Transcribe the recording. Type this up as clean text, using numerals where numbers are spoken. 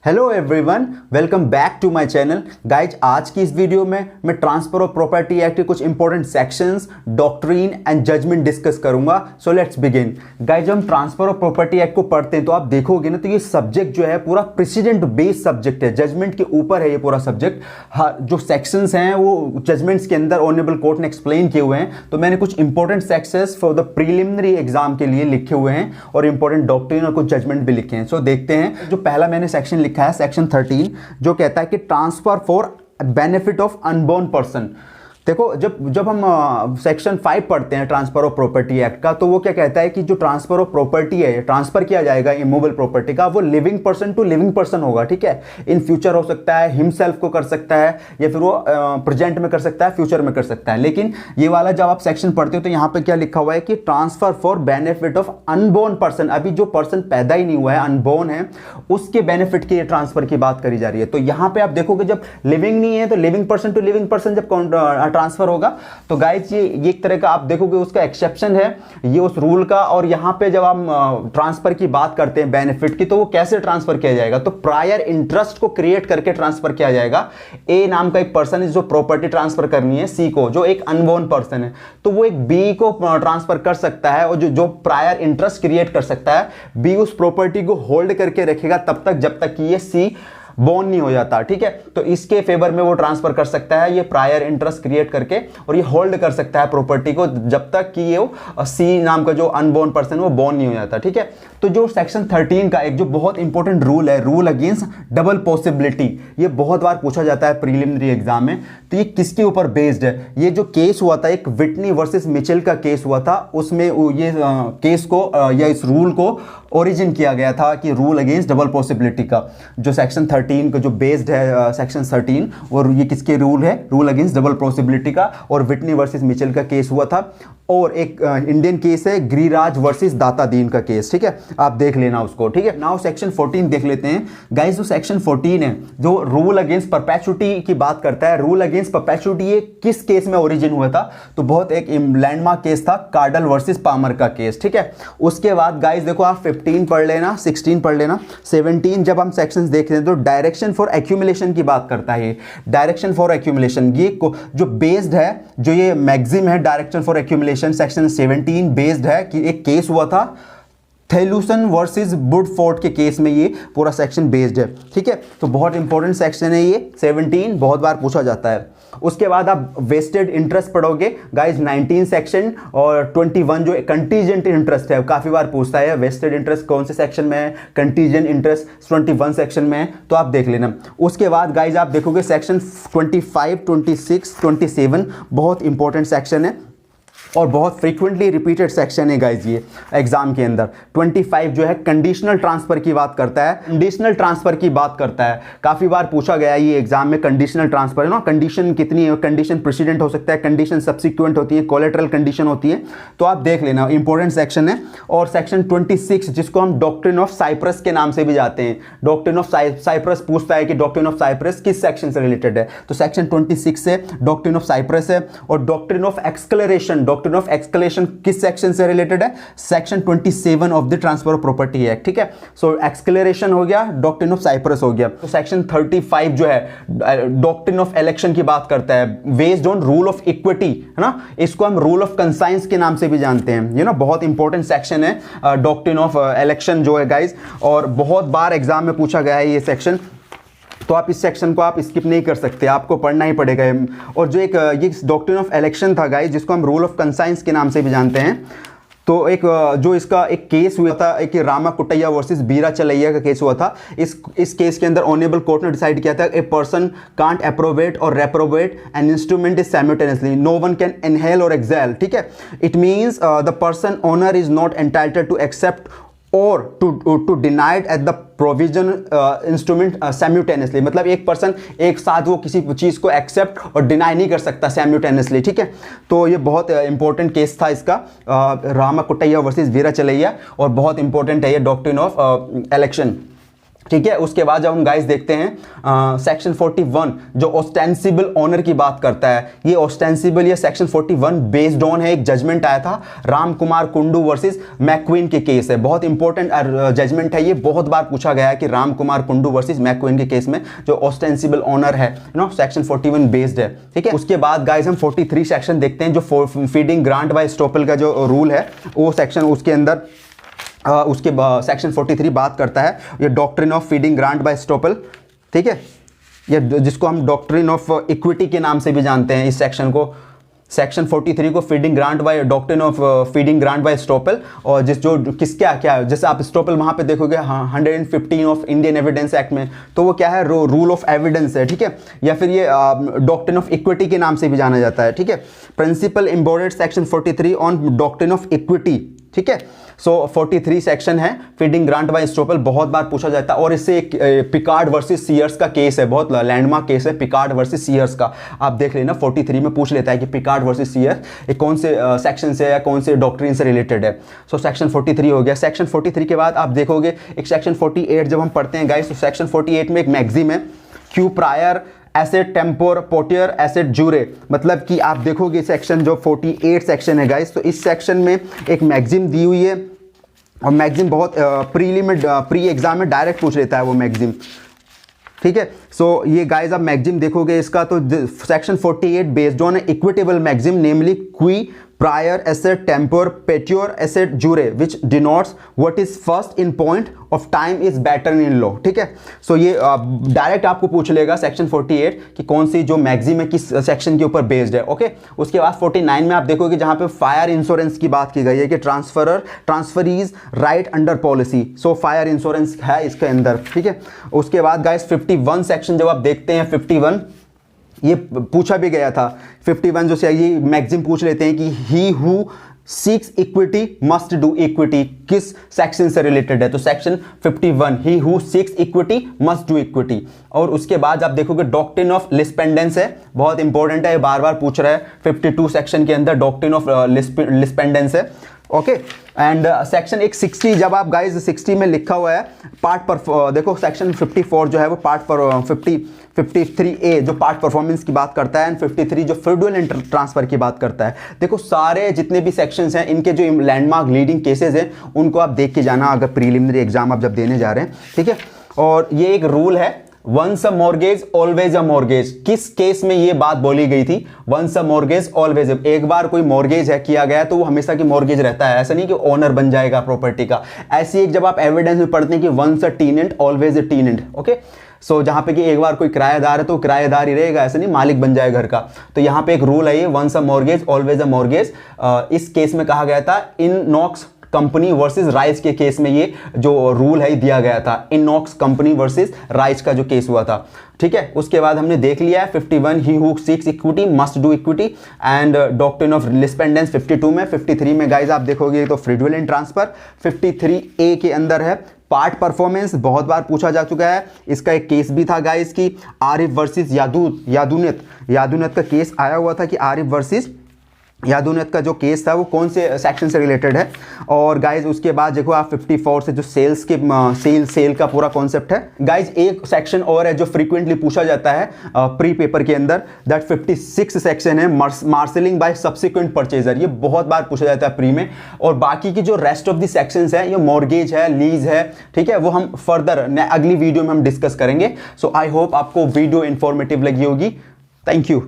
Hello everyone, welcome back to my channel. Guys, आज की इस वीडियो में मैं ट्रांसफर ऑफ प्रॉपर्टी एक्ट के कुछ important sections, doctrine and judgment discuss करूंगा। So let's begin. गाइज, हम ट्रांसफर ऑफ प्रॉपर्टी एक्ट को पढ़ते हैं तो आप देखोगे ना, तो ये सब्जेक्ट जो है पूरा प्रेसिडेंट बेस्ड सब्जेक्ट है, जजमेंट के ऊपर है ये पूरा सब्जेक्ट। हाँ, जो सेक्शंस हैं वो जजमेंट्स के अंदर ऑनरेबल कोर्ट ने एक्सप्लेन किए हुए हैं, तो मैंने कुछ important sections for the preliminary exam के लिए लिखे हुए हैं और इंपॉर्टेंट डॉक्ट्रीन और कुछ जजमेंट भी लिखे हैं। सो देखते हैं। जो पहला मैंने सेक्शन लिखा है सेक्शन 13, जो कहता है कि transfer for benefit of unborn person. देखो, जब हम सेक्शन 5 पढ़ते हैं ट्रांसफर ऑफ प्रॉपर्टी एक्ट का, तो वो क्या कहता है कि जो ट्रांसफर ऑफ प्रॉपर्टी है, ट्रांसफर किया जाएगा इमूवेबल प्रॉपर्टी का, वो living person to living person होगा। ठीक है, इन फ्यूचर हो सकता है, हिमसेल्फ को कर सकता है, या फिर वो प्रेजेंट में कर सकता है, फ्यूचर में कर सकता है। लेकिन ये वाला जब आप सेक्शन पढ़ते हो तो यहाँ पे क्या लिखा हुआ है कि transfer for benefit of unborn person. अभी जो पर्सन पैदा ही नहीं हुआ है, अनबोर्न है, उसके बेनिफिट के ट्रांसफर की बात करी जा रही है। तो यहाँ पे आप देखोगे जब लिविंग नहीं है तो living person to living person जब ट्रांसफर होगा, तो गाइस ये एक तरह का आप देखोगे उसका एक्सेप्शन है ये उस रूल का। और यहां पे जब हम ट्रांसफर की बात करते हैं बेनिफिट की, तो वो कैसे ट्रांसफर किया जाएगा, तो प्रायर इंटरेस्ट को क्रिएट करके ट्रांसफर किया जाएगा। ए नाम का एक पर्सन है जो प्रॉपर्टी ट्रांसफर करनी है सी को, जो एक अनबोर्न पर्सन है, तो वो एक बी को ट्रांसफर कर सकता है, और जो प्रायर इंटरेस्ट क्रिएट कर सकता है, बी उस प्रॉपर्टी को होल्ड करके रखेगा तब तक जब तक कि ये सी बॉर्न नहीं हो जाता। ठीक है, तो इसके फेवर में वो ट्रांसफर कर सकता है ये प्रायर इंटरेस्ट क्रिएट करके, और ये होल्ड कर सकता है प्रॉपर्टी को जब तक कि ये सी नाम का जो अनबॉर्न पर्सन वो बॉर्न नहीं हो जाता। ठीक है, तो जो सेक्शन 13 का एक जो बहुत इंपॉर्टेंट रूल है, रूल अगेंस्ट डबल पॉसिबिलिटी, ये बहुत बार पूछा जाता है प्रीलिमिनरी एग्जाम में। तो ये किसके ऊपर बेस्ड है? ये जो केस हुआ था, एक विटनी वर्सेस मिचेल का केस हुआ था, उसमें ये केस को या इस रूल को ओरिजिन किया गया था कि रूल अगेंस्ट डबल पॉसिबिलिटी का। जो सेक्शन 13 का जो बेस्ड है सेक्शन 13, और ये किसके रूल है? रूल अगेंस्ट डबल पॉसिबिलिटी का, और विटनी वर्सेस मिचेल का केस हुआ था। और एक इंडियन केस है गिरिराज वर्सेस दाता दीन का केस। ठीक है, आप देख लेना उसको। ठीक है, नाउ सेक्शन 14 देख लेते हैं। गाइस, जो सेक्शन 14 है जो रूल अगेंस्ट परपेचुटी की बात करता है, रूल अगेंस्ट परपेचुटी ये किस केस में ओरिजिन हुआ था? तो बहुत एक लैंडमार्क केस था, कार्डल वर्सेस पामर का केस। ठीक है, उसके बाद गाइस देखो, आप 15 पढ़ लेना, 16 पढ़ लेना, 17 जब हम सेक्शंस देख रहे हैं तो डायरेक्शन फॉर एक्यूमुलेशन की बात करता है। डायरेक्शन फॉर एक्यूमुलेशन ये जो बेस्ड है, जो ये मैक्सिम है direction for accumulation, section 17 based है कि एक केस हुआ था थेलुसन वर्सेस वुडफोर्ड के केस में, ये पूरा सेक्शन बेस्ड है। ठीक है, तो बहुत इंपॉर्टेंट सेक्शन है ये 17, बहुत बार पूछा जाता है। उसके बाद आप वेस्टेड इंटरेस्ट पढ़ोगे गाइस, 19 सेक्शन, और 21 जो कंटीजेंट इंटरेस्ट है, काफी बार पूछता है वेस्टेड इंटरेस्ट कौन से सेक्शन में है, कंटीजेंट इंटरेस्ट 21 सेक्शन में है, तो आप देख लेना। उसके बाद गाइस आप देखोगे सेक्शन 25, 26, 27 बहुत इंपॉर्टेंट सेक्शन है और बहुत फ्रीक्वेंटली रिपीटेड सेक्शन है गाइज ये एग्जाम के अंदर। 25 जो है कंडीशनल ट्रांसफर की बात करता है, कंडीशनल ट्रांसफर की बात करता है। काफी बार पूछा गया ये एग्जाम में, कंडीशनल ट्रांसफर है ना, कंडीशन कितनी है, कंडीशन प्रेसिडेंट हो सकता है, कंडीशन सब्सिक्वेंट होती है, कोलेटरल कंडीशन होती है, तो आप देख लेना, इंपॉर्टेंट सेक्शन है। और सेक्शन 26 जिसको हम डॉक्ट्रिन ऑफ साइप्रस के नाम से भी जाते हैं, डॉक्ट्रिन ऑफ साइप्रस पूछता है कि डॉक्ट्रिन ऑफ साइप्रस किस सेक्शन से रिलेटेड है, तो सेक्शन 26 से डॉक्ट्रिन ऑफ साइप्रस है। और doctrine of acceleration, doctrine of acceleration किस सेक्शन से रिलेटेड है? Section 27 of the transfer of property act. ठीक है, सो एक्सक्लेरेशन हो गया, डॉक्ट्रिन ऑफ साइप्रस हो गया। तो सेक्शन 35 जो है डॉक्ट्रिन ऑफ इलेक्शन की बात करता है, based on rule of equity, है ना, इसको हम रूल ऑफ कंसाइंस के नाम से भी जानते हैं। ये ना बहुत इंपॉर्टेंट सेक्शन है डॉक्ट्रिन ऑफ इलेक्शन जो है गाइज, और बहुत बार एग्जाम में पूछा गया है ये सेक्शन, तो आप इस सेक्शन को आप स्किप नहीं कर सकते, आपको पढ़ना ही पड़ेगा। और जो एक ये डॉक्ट्रिन ऑफ इलेक्शन था गाइस, जिसको हम रूल ऑफ कंसाइंस के नाम से भी जानते हैं, तो एक जो इसका एक केस हुआ था, एक रामाकुट्टैया वर्सेस वीराचलैया का केस हुआ था। इस केस के अंदर ऑनरेबल कोर्ट ने डिसाइड किया था, ए पर्सन कांट अप्रोवेट और reprobate an instrument is simultaneously, no one can inhale और एक्सहेल। ठीक है, it means the person owner is not entitled to accept और to denied at the provision instrument simultaneously, मतलब एक person एक साथ वो किसी चीज़ को एक्सेप्ट और डिनाई नहीं कर सकता साइमल्टेनियसली। ठीक है, तो ये बहुत इंपॉर्टेंट केस था इसका, रामाकुट्टैया वर्सेस वीराचलैया, और बहुत इंपॉर्टेंट है ये डॉक्ट्रिन ऑफ इलेक्शन। ठीक है। उसके बाद जब हम गाइस देखते हैं सेक्शन 41 जो ऑस्टेंसिबल ऑनर की बात करता है, ये ऑस्टेंसिबल या सेक्शन 41 बेस्ड ऑन है एक जजमेंट आया था राम कुमार कुंडू वर्सेस मैक्वीन के केस है। बहुत इंपॉर्टेंट जजमेंट है ये, बहुत बार पूछा गया है कि राम कुमार कुंडू वर्सेस मैक्वीन के केस में जो ऑस्टेंसिबल ऑनर है सेक्शन 41 बेस्ड है। ठीक है। उसके बाद गाइस हम 43 सेक्शन देखते हैं जो फीडिंग ग्रांट बाय स्टॉपल का जो रूल है वो सेक्शन, उसके अंदर उसके सेक्शन 43 बात करता है ये doctrine of feeding grant by estoppel. ठीक है, ये जिसको हम डॉक्ट्रिन ऑफ इक्विटी के नाम से भी जानते हैं इस सेक्शन को। सेक्शन 43 को feeding grant by doctrine of feeding grant by estoppel, और जिस जो किस क्या जैसे आप स्टॉपल वहां पे देखोगे 115 ऑफ इंडियन एविडेंस एक्ट में, तो वो क्या है, रूल ऑफ एविडेंस है। ठीक है, या फिर ये डॉक्ट्रिन ऑफ इक्विटी के नाम से भी जाना जाता है। ठीक है, principle embodied section 43 on doctrine of equity. ठीक है, सो 43 सेक्शन है फीडिंग ग्रांट बाय स्टॉपल, बहुत बार पूछा जाता है। और इससे एक पिकार्ड वर्सेस सीयर्स का केस है, बहुत लैंडमार्क केस है पिकार्ड वर्सेस सीयर्स का। आप देख लेना 43 में पूछ लेता है कि पिकार्ड वर्सेस सीयर्स ये कौन से सेक्शन से या कौन से डॉक्ट्रिन से रिलेटेड है। सो सेक्शन 43 हो गया। सेक्शन 43 के बाद आप देखोगे एक सेक्शन 48 जब हम पढ़ते हैं गाइस, तो सेक्शन 48 में एक मैगजीम है qui prior est tempore potior est jure, मतलब कि आप देखोगे सेक्शन जो 48 सेक्शन है गाइस, तो इस सेक्शन में एक मैगजीम दी हुई है और मैगजीम बहुत प्री एग्जाम में डायरेक्ट पूछ लेता है वो मैगजीम। ठीक है, सो ये गाइस आप मैगजीम देखोगे इसका, तो section 48 based on equitable maxim namely qui prior est tempore potior est jure which denotes what is first in point of time is better in law. ठीक है, सो ये डायरेक्ट आपको पूछ लेगा सेक्शन 48 कि कौन सी जो मैगजीम है किस सेक्शन के ऊपर बेस्ड है। ओके, उसके बाद 49 में आप देखोगे जहां पे फायर इंश्योरेंस की बात की गई है कि transferees right under policy, so fire insurance है इसके अंदर। ठीक है, उसके बाद गाइस 51 सेक्शन जब आप देखते हैं 51 ये पूछा भी गया था 51 जो से ये मैगजीम पूछ लेते हैं कि he who seeks equity must do equity किस सेक्शन से रिलेटेड है, तो section 51 he who seeks equity must do equity. और उसके बाद आप देखोगे डॉक्ट्रिन ऑफ लिस्पेंडेंस है, बहुत इंपॉर्टेंट है, ये बार बार पूछ रहा है 52 सेक्शन के अंदर डॉक्ट्रिन ऑफ लिस्पेंडेंस है। ओके, एंड सेक्शन एक 60 जब आप गाइज 60 में लिखा हुआ है पार्ट पर, देखो सेक्शन 54 जो है वो पार्ट पर 53A जो पार्ट परफॉर्मेंस की बात करता है, एंड 53 जो फ्यूडुअल एंड ट्रांसफर की बात करता है। देखो सारे जितने भी सेक्शंस हैं इनके जो लैंडमार्क लीडिंग केसेस हैं उनको आप देख के जाना अगर प्रीलिमिनरी एग्जाम आप जब देने जा रहे हैं। ठीक है, और ये एक रूल है once a mortgage always a mortgage, किस केस में ये बात बोली गई थी, वंस अ मॉर्गेज ऑलवेज, एक बार कोई मॉर्गेज है किया गया तो वो हमेशा की मॉर्गेज रहता है, ऐसा नहीं कि ओनर बन जाएगा प्रॉपर्टी का। ऐसी एक जब आप एविडेंस में पढ़ते हैं कि once a tenant always a tenant. Okay, so जहां पे कि एक बार कोई किराएदार है तो किराएदार ही रहेगा, ऐसा नहीं मालिक बन जाए घर का। तो यहां पे एक रूल है ये once a mortgage always a mortgage. इस केस में कहा गया था in Noakes company versus Rice के केस में ये जो रूल है दिया गया था, इनॉक्स कंपनी वर्सेस राइस का जो केस हुआ था। ठीक है, उसके बाद हमने देख लिया है 51 he who seeks equity must do equity and doctrine of lis pendens 52 में। 53 में गाइज आप देखोगे तो फ्यूडुअल एंड ट्रांसफर। 53A के अंदर है पार्ट परफॉर्मेंस, बहुत बार पूछा जा चुका है, इसका एक केस भी था गाइज की आरिफ वर्सेस यादुनत का केस आया हुआ था कि आरिफ वर्सेस यादुनत का जो केस था वो कौन से सेक्शन से रिलेटेड है। और गाइज उसके बाद देखो आप 54 से जो सेल्स के सेल का पूरा कॉन्सेप्ट है। गाइज एक सेक्शन और है जो फ्रीक्वेंटली पूछा जाता है प्री पेपर के अंदर, दैट 56 सेक्शन है मार्शलिंग बाय सब्सिक्वेंट परचेजर, ये बहुत बार पूछा जाता है प्री में। और बाकी की जो रेस्ट ऑफ द सेक्शंस है, ये मॉर्गेज है, लीज है, ठीक है, वो हम फर्दर अगली वीडियो में हम डिस्कस करेंगे। सो आई होप आपको वीडियो इंफॉर्मेटिव लगी होगी। Thank you.